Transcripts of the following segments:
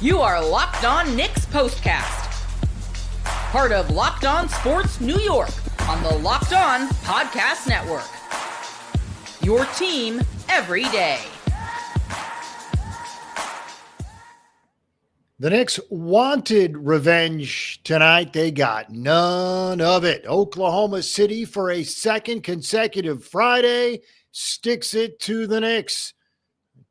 You are Locked On Knicks POSTCAST, part of Locked On Sports New York on the Locked On Podcast Network. Your team every day. The Knicks wanted revenge tonight. They got none of it. Oklahoma City, for a second consecutive Friday, sticks it to the Knicks.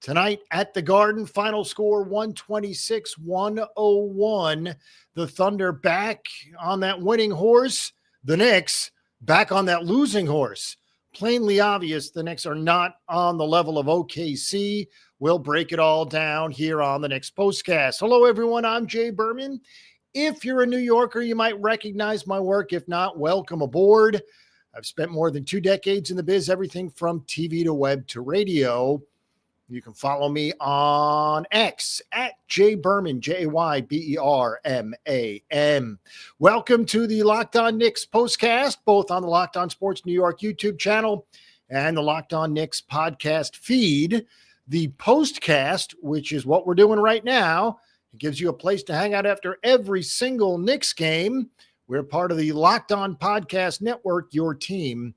Tonight at the Garden, final score 126-101. The Thunder back on that winning horse. The Knicks back on that losing horse. Plainly obvious the Knicks are not on the level of OKC. We'll break it all down here on the Knicks POSTCAST. Hello, everyone. I'm Jay Berman. If you're a New Yorker, you might recognize my work. If not, welcome aboard. I've spent more than 2 decades in the biz, everything from TV to web to radio. You can follow me on X at Jay Berman, Jayberman. Welcome to the Locked On Knicks POSTCAST, both on the Locked On Sports New York YouTube channel and the Locked On Knicks podcast feed. The POSTCAST, which is what we're doing right now, it gives you a place to hang out after every single Knicks game. We're part of the Locked On Podcast Network, your team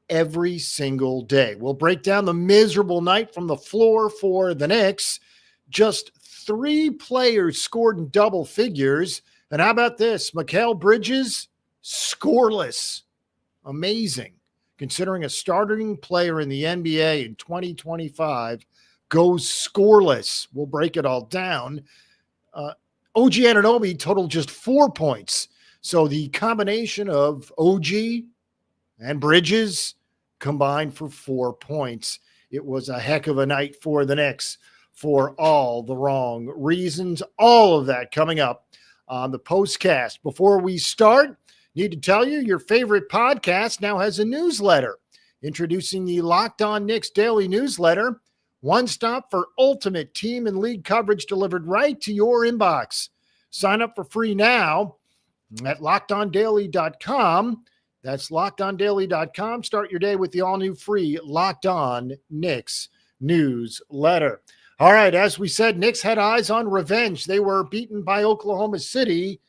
every single day. We'll break down the miserable night from the floor for the Knicks. Just 3 players scored in double figures. And how about this? Mikal Bridges, scoreless. Amazing. Considering a starting player in the NBA in 2025 goes scoreless. We'll break it all down. OG Anunoby totaled just 4 points. So the combination of OG and Bridges combined for 4 points. It was a heck of a night for the Knicks for all the wrong reasons. All of that coming up on the POSTCAST. Before we start, need to tell you your favorite podcast now has a newsletter. Introducing the Locked On Knicks Daily Newsletter. One stop for ultimate team and league coverage delivered right to your inbox. Sign up for free now at LockedOnDaily.com. That's LockedOnDaily.com. Start your day with the all-new free Locked On Knicks newsletter. All right, as we said, Knicks had eyes on revenge. They were beaten by Oklahoma City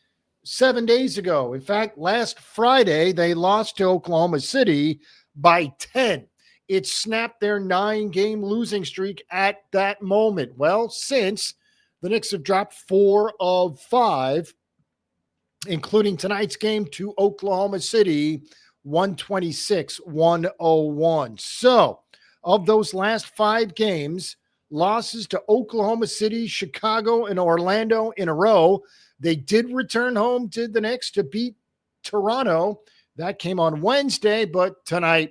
7 days ago. In fact, last Friday, they lost to Oklahoma City by 10. It snapped their 9-game losing streak at that moment. Well, since the Knicks have dropped 4 of 5, including tonight's game to Oklahoma City, 126-101. So, of those last 5 games, losses to Oklahoma City, Chicago, and Orlando in a row. They did return home to the Knicks to beat Toronto. That came on Wednesday, but tonight,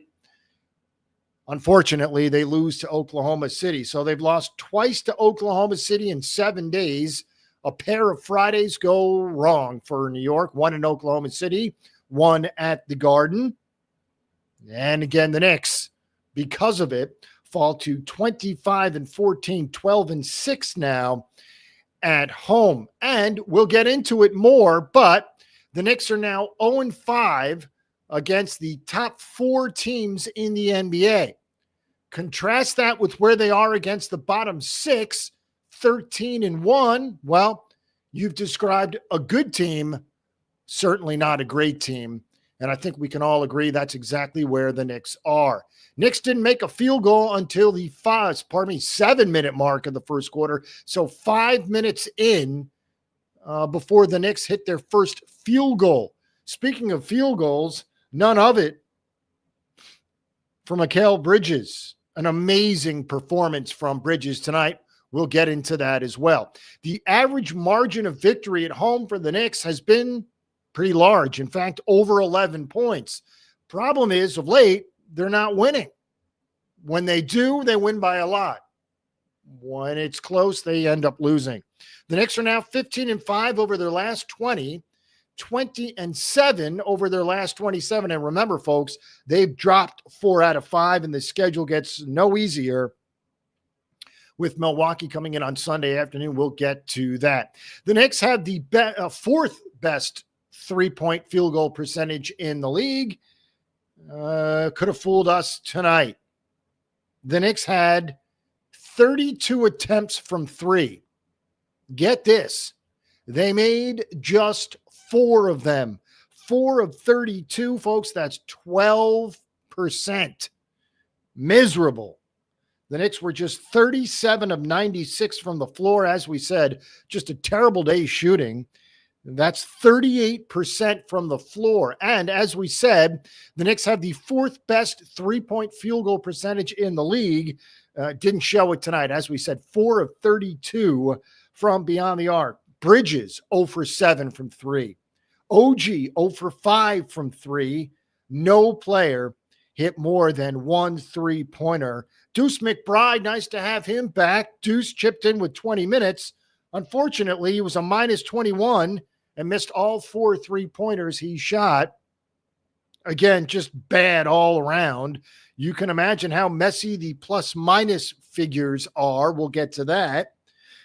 unfortunately, they lose to Oklahoma City. So they've lost twice to Oklahoma City in 7 days. A pair of Fridays go wrong for New York, one in Oklahoma City, one at the Garden. And again, the Knicks, because of it, fall to 25-14, 12-6 now at home. And we'll get into it more, but the Knicks are now 0-5 against the top 4 teams in the NBA. Contrast that with where they are against the bottom 6, 13-1. Well, you've described a good team, certainly not a great team. And I think we can all agree that's exactly where the Knicks are. Knicks didn't make a field goal until the 7-minute mark of the first quarter. So 5 minutes in before the Knicks hit their first field goal. Speaking of field goals, none of it for Mikal Bridges. An amazing performance from Bridges tonight. We'll get into that as well. The average margin of victory at home for the Knicks has been pretty large. In fact, over 11 points. Problem is, of late, they're not winning. When they do, they win by a lot. When it's close, they end up losing. The Knicks are now 15-5 over their last 20, 20-7 over their last 27. And remember, folks, they've dropped 4 out of 5, and the schedule gets no easier with Milwaukee coming in on Sunday afternoon. We'll get to that. The Knicks have the 4th best 3-point field goal percentage in the league. Could have fooled us tonight. The Knicks had 32 attempts from 3. Get this. They made just 4 of them. 4 of 32, folks. That's 12%. Miserable. The Knicks were just 37 of 96 from the floor. As we said, just a terrible day shooting. That's 38% from the floor. And as we said, the Knicks have the 4th best three-point field goal percentage in the league. Didn't show it tonight. As we said, 4 of 32 from beyond the arc. Bridges, 0 for 7 from 3. OG, 0 for 5 from 3. No player hit more than 1 3-pointer. Deuce McBride, nice to have him back. Deuce chipped in with 20 minutes. Unfortunately, he was a minus 21 and missed all 4 3-pointers he shot. Again, just bad all around. You can imagine how messy the plus-minus figures are. We'll get to that.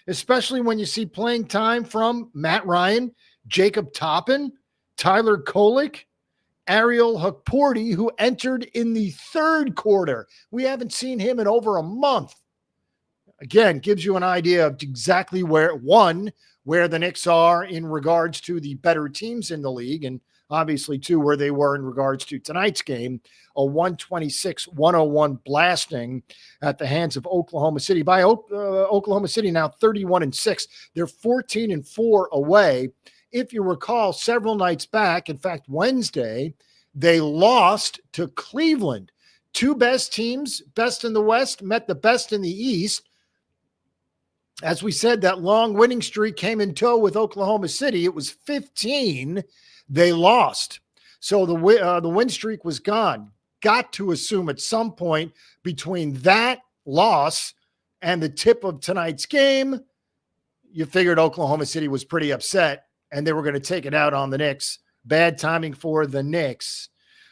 Especially when you see playing time from Matt Ryan, Jacob Toppin, Tyler Kolek, Ariel Hukporti, who entered in the 3rd quarter. We haven't seen him in over a month. Again, gives you an idea of exactly where the Knicks are in regards to the better teams in the league, and obviously, 2, where they were in regards to tonight's game, a 126-101 blasting at the hands of Oklahoma City. By Oklahoma City now 31-6. They're 14-4 away. If you recall, several nights back, in fact, Wednesday, they lost to Cleveland. 2 best teams, best in the West, met the best in the East. As we said, that long winning streak came in tow with Oklahoma City. It was 15. They lost. So the win streak was gone. Got to assume at some point between that loss and the tip of tonight's game, you figured Oklahoma City was pretty upset and they were going to take it out on the Knicks. Bad timing for the Knicks.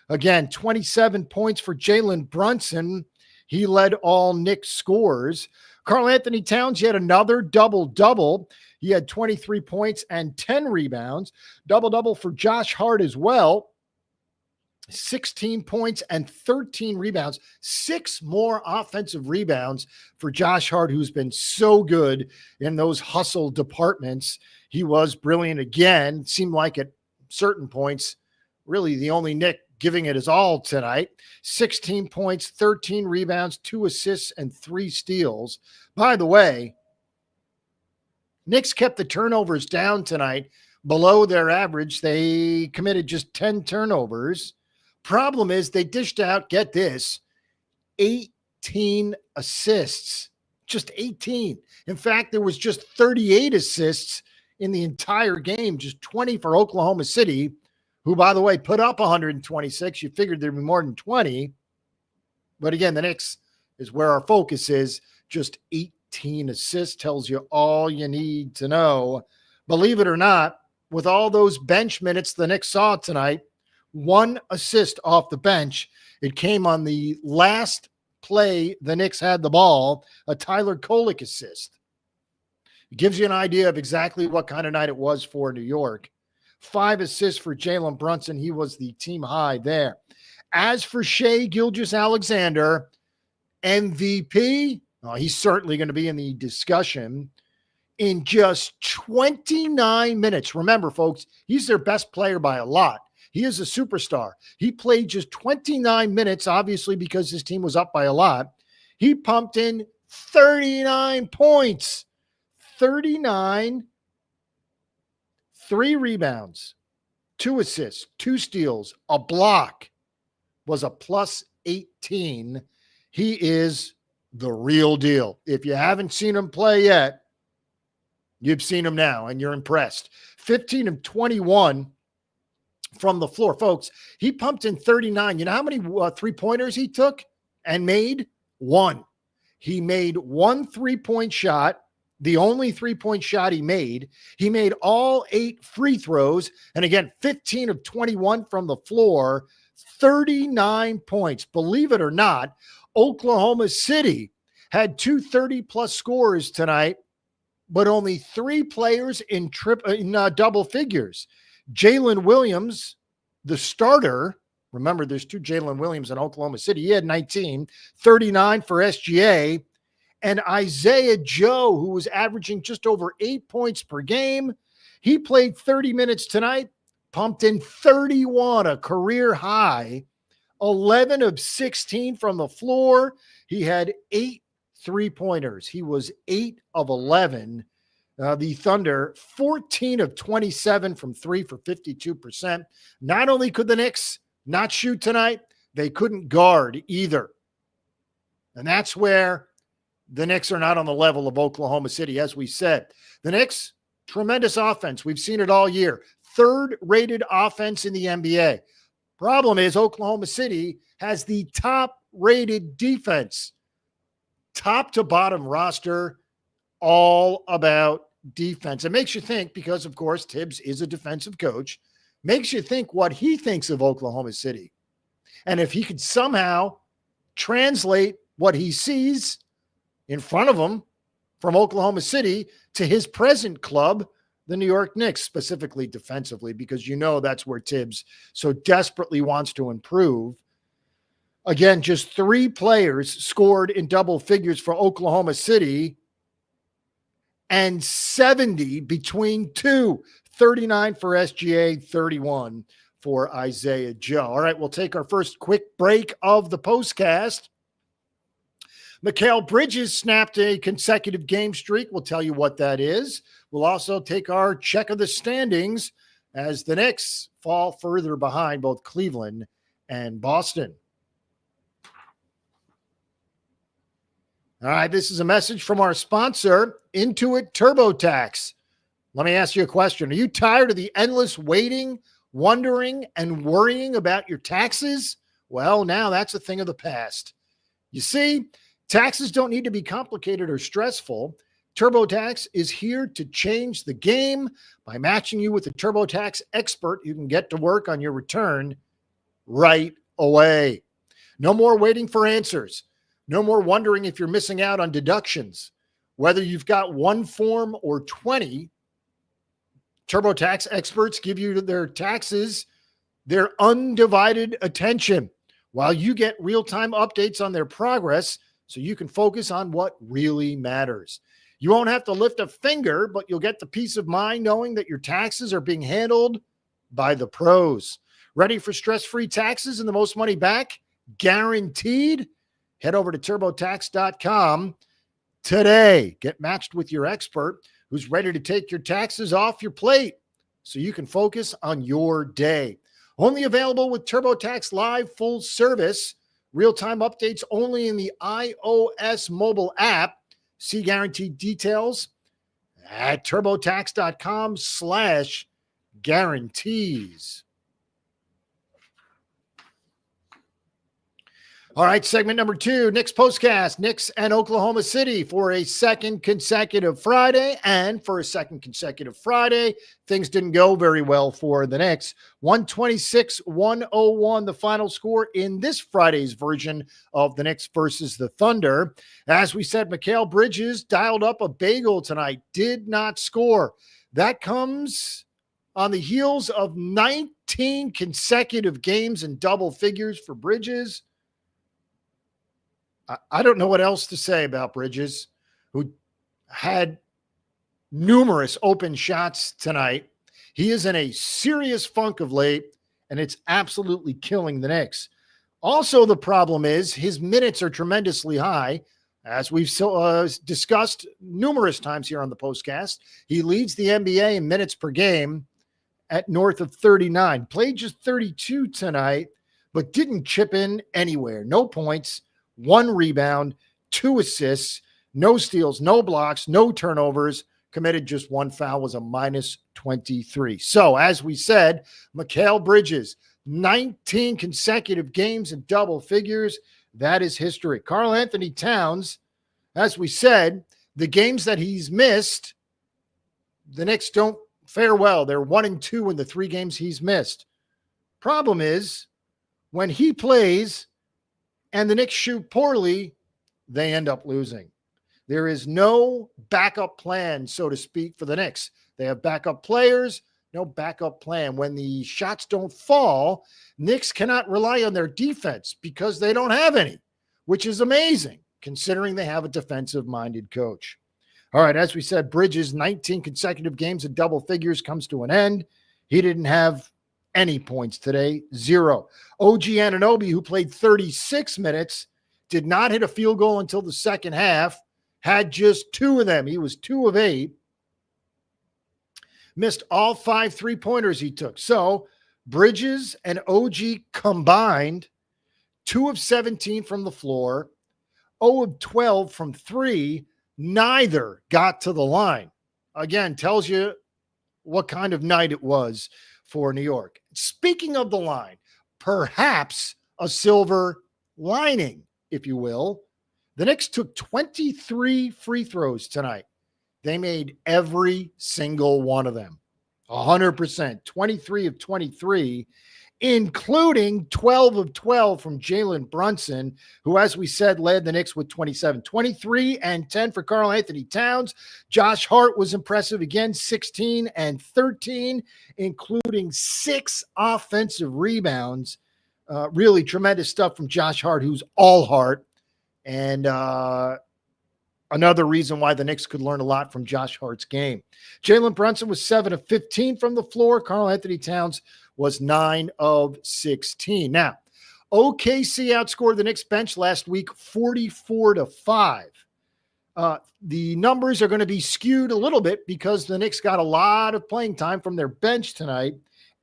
Again, 27 points for Jalen Brunson. He led all Knicks scores. Karl-Anthony Towns yet another double-double. He had 23 points and 10 rebounds. Double-double for Josh Hart as well. 16 points and 13 rebounds. 6 more offensive rebounds for Josh Hart, who's been so good in those hustle departments. He was brilliant again. Seemed like at certain points, really the only Knick giving it his all tonight. 16 points, 13 rebounds, 2 assists, and 3 steals. By the way, Knicks kept the turnovers down tonight below their average. They committed just 10 turnovers. Problem is they dished out, get this, 18 assists. Just 18. In fact, there was just 38 assists in the entire game, just 20 for Oklahoma City, who, by the way, put up 126. You figured there'd be more than 20. But again, the Knicks is where our focus is. Just 18 assists tells you all you need to know. Believe it or not, with all those bench minutes the Knicks saw tonight, 1 assist off the bench. It came on the last play the Knicks had the ball, a Tyler Kolek assist. It gives you an idea of exactly what kind of night it was for New York. 5 assists for Jalen Brunson. He was the team high there. As for Shai Gilgeous-Alexander, MVP, he's certainly going to be in the discussion. In just 29 minutes, remember, folks, he's their best player by a lot. He is a superstar. He played just 29 minutes, obviously, because his team was up by a lot. He pumped in 39 points. 39, 3 rebounds, 2 assists, 2 steals, a block, was a plus 18. He is the real deal. If you haven't seen him play yet, you've seen him now and you're impressed. 15 of 21 from the floor. Folks, he pumped in 39. You know how many 3-pointers he took and made? 1. He made 1 3-point shot. The only 3-point shot he made. He made all 8 free throws. And again, 15 of 21 from the floor, 39 points. Believe it or not, Oklahoma City had 2 30-plus scores tonight, but only 3 players in double figures. Jalen Williams, the starter, remember there's 2 Jalen Williams in Oklahoma City. He had 19, 39 for SGA. And Isaiah Joe, who was averaging just over 8 points per game, he played 30 minutes tonight, pumped in 31, a career high, 11 of 16 from the floor. He had 8 3-pointers. He was 8 of 11. The Thunder, 14 of 27 from 3 for 52%. Not only could the Knicks not shoot tonight, they couldn't guard either. And that's where the Knicks are not on the level of Oklahoma City, as we said. The Knicks, tremendous offense. We've seen it all year. Third-rated offense in the NBA. Problem is Oklahoma City has the top-rated defense. Top to bottom roster, all about defense. It makes you think, because, of course, Tibbs is a defensive coach, makes you think what he thinks of Oklahoma City. And if he could somehow translate what he sees in front of him from Oklahoma City to his present club, the New York Knicks, specifically defensively, because you know that's where Tibbs so desperately wants to improve. Again, just 3 players scored in double figures for Oklahoma City, and 70 between 2, 39 for SGA, 31 for Isaiah Joe. All right, we'll take our first quick break of the postcast. Mikal Bridges snapped a consecutive game streak. We'll tell you what that is. We'll also take our check of the standings as the Knicks fall further behind both Cleveland and Boston. All right, this is a message from our sponsor, Intuit TurboTax. Let me ask you a question. Are you tired of the endless waiting, wondering, and worrying about your taxes? Well, now that's a thing of the past. You see, taxes don't need to be complicated or stressful. TurboTax is here to change the game by matching you with a TurboTax expert who can get to work on your return right away. No more waiting for answers. No more wondering if you're missing out on deductions. Whether you've got one form or 20, TurboTax experts give you their taxes their undivided attention while you get real-time updates on their progress so you can focus on what really matters. You won't have to lift a finger, but you'll get the peace of mind knowing that your taxes are being handled by the pros. Ready for stress-free taxes and the most money back? Guaranteed? Head over to TurboTax.com today. Get matched with your expert who's ready to take your taxes off your plate so you can focus on your day. Only available with TurboTax Live full service. Real-time updates only in the iOS mobile app. See guaranteed details at TurboTax.com/guarantees. All right, segment number 2, Knicks Postcast, Knicks and Oklahoma City for a second consecutive Friday. And for a second consecutive Friday, things didn't go very well for the Knicks. 126-101, the final score in this Friday's version of the Knicks versus the Thunder. As we said, Mikal Bridges dialed up a bagel tonight, did not score. That comes on the heels of 19 consecutive games in double figures for Bridges. I don't know what else to say about Bridges, who had numerous open shots tonight. He is in a serious funk of late, and it's absolutely killing the Knicks. Also, the problem is his minutes are tremendously high, as we've discussed numerous times here on the postcast. He leads the NBA in minutes per game at north of 39. Played just 32 tonight, but didn't chip in anywhere. No points. 1 rebound, 2 assists, no steals, no blocks, no turnovers, committed just 1 foul, was a -23. So, as we said, Mikal Bridges, 19 consecutive games in double figures. That is history. Karl Anthony Towns, as we said, the games that he's missed, the Knicks don't fare well. They're 1-2 in the 3 games he's missed. Problem is, when he plays and the Knicks shoot poorly, they end up losing. There is no backup plan, so to speak, for the Knicks. They have backup players, no backup plan. When the shots don't fall, Knicks cannot rely on their defense because they don't have any, which is amazing. considering they have a defensive-minded coach. All right, as we said, Bridges, 19 consecutive games of double figures comes to an end. He didn't have any points today, 0. OG Anunoby, who played 36 minutes, did not hit a field goal until the second half, had just 2 of them. He was 2 of 8. Missed all 5 3-pointers he took. So Bridges and OG combined, 2 of 17 from the floor, 0 of 12 from 3. Neither got to the line. Again, tells you what kind of night it was for New York. Speaking of the line, perhaps a silver lining, if you will. The Knicks took 23 free throws tonight. They made every single one of them. 100%. 23 of 23, including 12 of 12 from Jalen Brunson, who, as we said, led the Knicks with 27. 23 and 10 for Karl Anthony Towns. Josh Hart was impressive again, 16 and 13, including 6 offensive rebounds. Really tremendous stuff from Josh Hart, who's all heart. And another reason why the Knicks could learn a lot from Josh Hart's game. Jalen Brunson was 7 of 15 from the floor. Karl Anthony Towns was 9 of 16. Now, OKC outscored the Knicks bench last week 44-5. The numbers are going to be skewed a little bit because the Knicks got a lot of playing time from their bench tonight.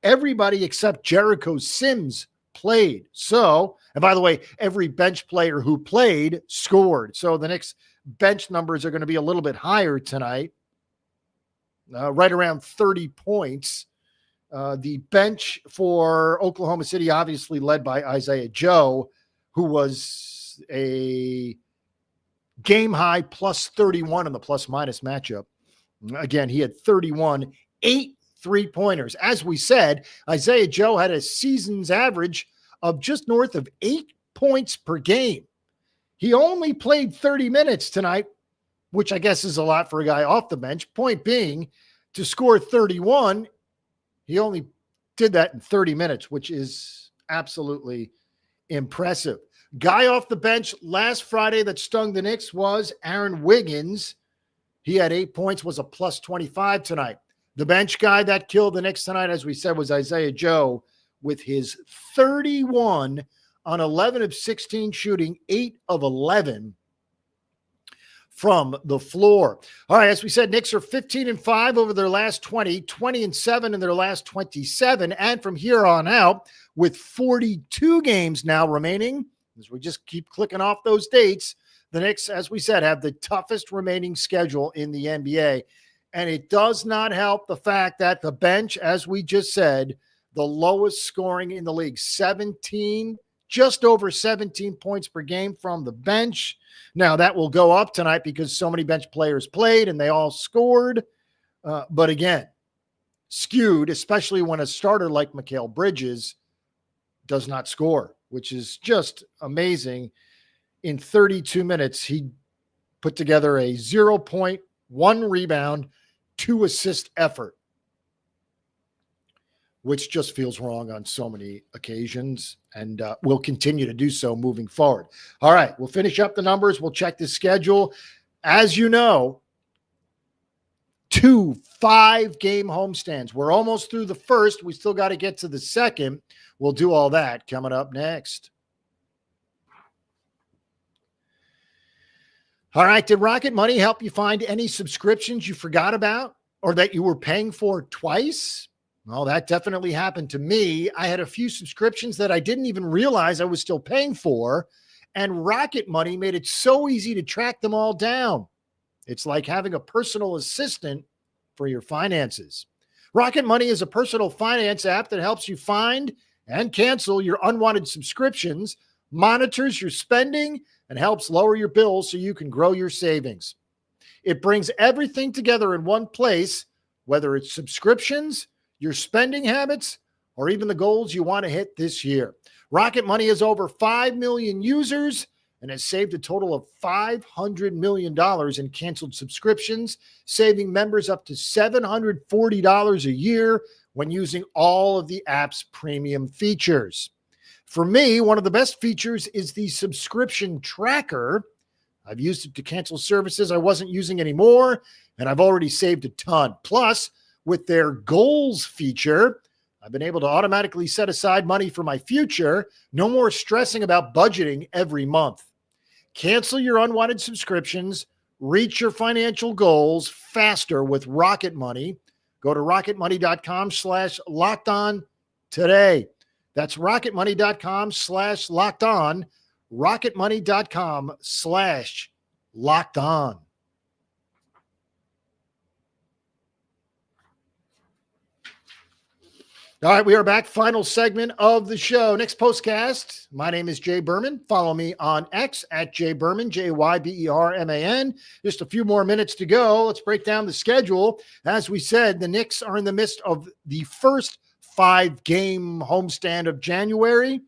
Everybody except Jericho Sims played. So, and by the way, every bench player who played scored. So the Knicks bench numbers are going to be a little bit higher tonight, right around 30 points. The bench for Oklahoma City, obviously led by Isaiah Joe, who was a game high plus 31 in the plus minus matchup. Again, he had 31, 8 3-pointers. As we said, Isaiah Joe had a season's average of just north of 8 points per game. He only played 30 minutes tonight, which I guess is a lot for a guy off the bench. Point being, to score 31, he only did that in 30 minutes, which is absolutely impressive. Guy off the bench last Friday that stung the Knicks was Aaron Wiggins. He had 8 points, was a plus 25 tonight. The bench guy that killed the Knicks tonight, as we said, was Isaiah Joe with his 31 on 11 of 16 shooting, 8 of 11 from the floor. All right, as we said, Knicks are 15-5 over their last 20, 20-7 in their last 27, and from here on out, with 42 games now remaining, as we just keep clicking off those dates, the Knicks, as we said, have the toughest remaining schedule in the NBA. And it does not help the fact that the bench, as we just said, the lowest scoring in the league, 17, just over 17 points per game from the bench. Now, that will go up tonight because so many bench players played and they all scored. But again, skewed, especially when a starter like Mikal Bridges does not score, which is just amazing. In 32 minutes, he put together a 0.1 rebound, 2 assist effort, which just feels wrong on so many occasions and will continue to do so moving forward. All right, we'll finish up the numbers. We'll check the schedule. As you know, 2 5-game homestands. We're almost through the first. We still got to get to the second. We'll do all that coming up next. All right, did Rocket Money help you find any subscriptions you forgot about or that you were paying for twice? Well, that definitely happened to me. I had a few subscriptions that I didn't even realize I was still paying for, and Rocket Money made it so easy to track them all down. It's like having a personal assistant for your finances. Rocket Money is a personal finance app that helps you find and cancel your unwanted subscriptions, monitors your spending, and helps lower your bills so you can grow your savings. It brings everything together in one place, whether it's subscriptions, your spending habits, or even the goals you want to hit this year. Rocket Money has over 5 million users and has saved a total of $500 million in canceled subscriptions, saving members up to $740 a year when using all of the app's premium features. For me, one of the best features is the subscription tracker. I've used it to cancel services I wasn't using anymore, and I've already saved a ton. Plus, with their goals feature, I've been able to automatically set aside money for my future. No more stressing about budgeting every month. Cancel your unwanted subscriptions. Reach your financial goals faster with Rocket Money. Go to rocketmoney.com/lockedon today. That's rocketmoney.com/lockedon. rocketmoney.com/lockedon. All right, we are back. Final segment of the show. Next postcast. My name is Jay Berman. Follow me on X at Jay Berman, JYBERMAN. Just a few more minutes to go. Let's break down the schedule. As we said, the Knicks are in the midst of the first 5-game homestand of January.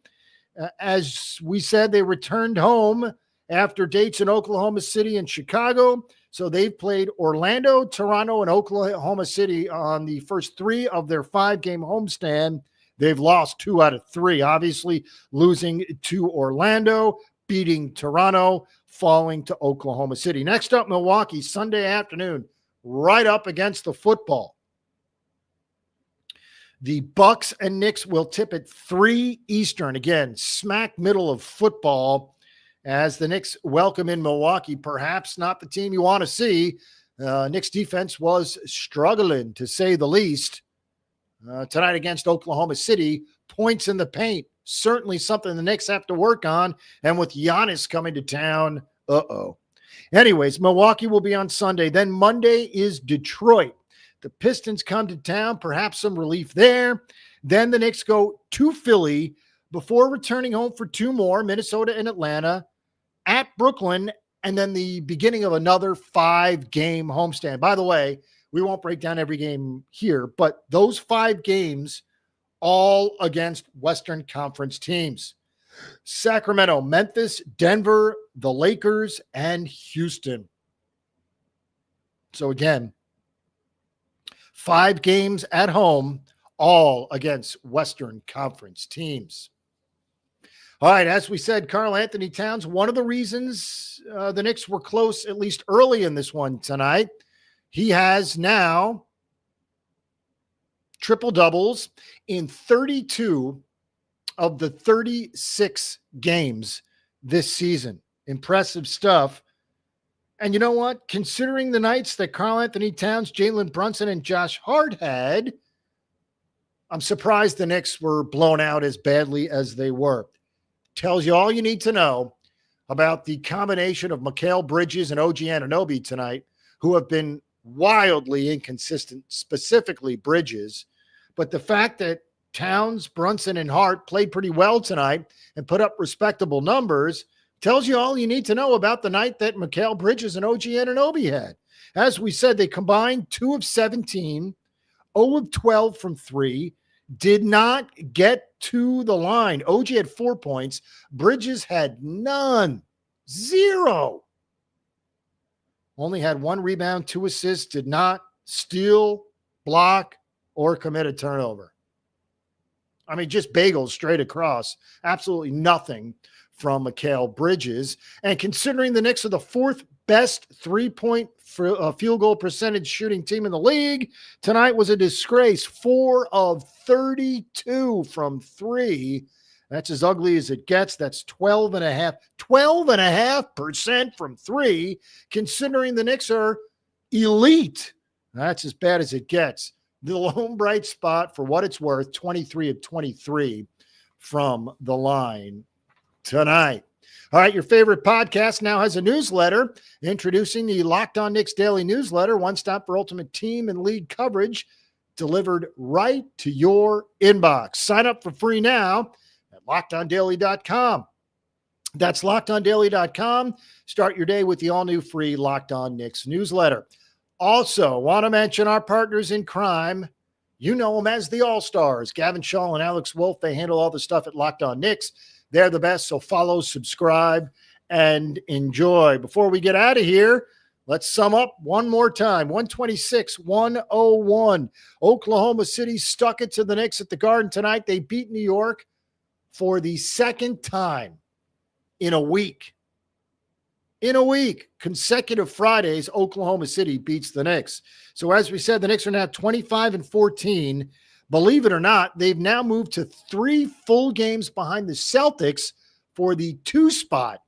As we said, they returned home after dates in Oklahoma City and Chicago. So they've played Orlando, Toronto, and Oklahoma City on the first 3 of their 5-game homestand. They've lost 2 out of 3, obviously losing to Orlando, beating Toronto, falling to Oklahoma City. Next up, Milwaukee, Sunday afternoon, right up against the football. The Bucks and Knicks will tip at 3 Eastern. Again, smack middle of football, as the Knicks welcome in Milwaukee. Perhaps not the team you want to see. Knicks defense was struggling, to say the least. Tonight against Oklahoma City, points in the paint. Certainly something the Knicks have to work on. And with Giannis coming to town, Anyways, Milwaukee will be on Sunday. Then Monday is Detroit. The Pistons come to town, perhaps some relief there. Then the Knicks go to Philly before returning home for 2 more, Minnesota and Atlanta, at Brooklyn, and then the beginning of another 5-game homestand. By the way, we won't break down every game here, but those 5 games all against Western Conference teams. Sacramento, Memphis, Denver, the Lakers, and Houston. So again, 5 games at home, all against Western Conference teams. All right, as we said, Karl Anthony Towns, one of the reasons the Knicks were close, at least early in this one tonight, he has now triple doubles in 32 of the 36 games this season. Impressive stuff. And you know what? Considering the nights that Karl Anthony Towns, Jalen Brunson, and Josh Hart had, I'm surprised the Knicks were blown out as badly as they were. Tells you all you need to know about the combination of Mikal Bridges and OG Anunoby tonight, who have been wildly inconsistent, specifically Bridges. But the fact that Towns, Brunson, and Hart played pretty well tonight and put up respectable numbers tells you all you need to know about the night that Mikal Bridges and OG Anunoby had. As we said, they combined 2 of 17, 0 of 12 from 3, did not get to the line. OG had 4 points. Bridges had none. 0. Only had 1 rebound, 2 assists, did not steal, block, or commit a turnover. I mean, just bagels straight across. Absolutely nothing from Mikal Bridges. And considering the Knicks are the 4th best 3-point field goal percentage shooting team in the league, tonight was a disgrace. 4 of 32 from 3. That's as ugly as it gets. That's 12.5% from 3, considering the Knicks are elite. That's as bad as it gets. The lone bright spot, for what it's worth, 23 of 23 from the line tonight. All right, your favorite podcast now has a newsletter. Introducing the Locked On Knicks Daily Newsletter, one stop for ultimate team and league coverage, delivered right to your inbox. Sign up for free now at LockedOnDaily.com. That's LockedOnDaily.com. Start your day with the all-new free Locked On Knicks newsletter. Also, want to mention our partners in crime. You know them as the All-Stars. Gavin Shaw and Alex Wolf, they handle all the stuff at Locked On Knicks. They're the best, so follow, subscribe, and enjoy. Before we get out of here, let's sum up one more time. 126-101. Oklahoma City stuck it to the Knicks at the Garden tonight. They beat New York for the 2nd time in a week. in a week, consecutive Fridays, Oklahoma City beats the Knicks. So as we said, the Knicks are now 25-14. Believe it or not, they've now moved to 3 full games behind the Celtics for the 2 spot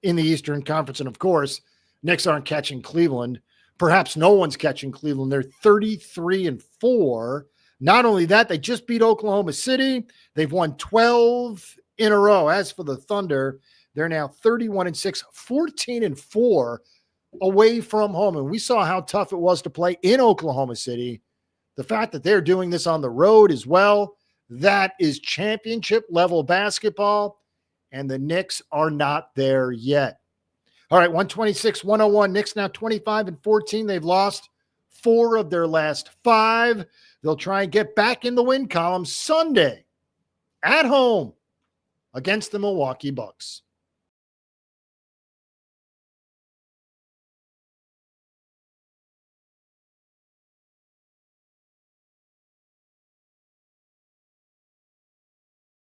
in the Eastern Conference. And of course, Knicks aren't catching Cleveland. Perhaps no one's catching Cleveland. They're 33-4. Not only that, they just beat Oklahoma City. They've won 12 in a row. As for the Thunder, they're now 31-6, 14-4 away from home. And we saw how tough it was to play in Oklahoma City. The fact that they're doing this on the road as well, that is championship level basketball. And the Knicks are not there yet. All right, 126-101. Knicks now 25-14. They've lost 4 of their last 5. They'll try and get back in the win column Sunday at home against the Milwaukee Bucks.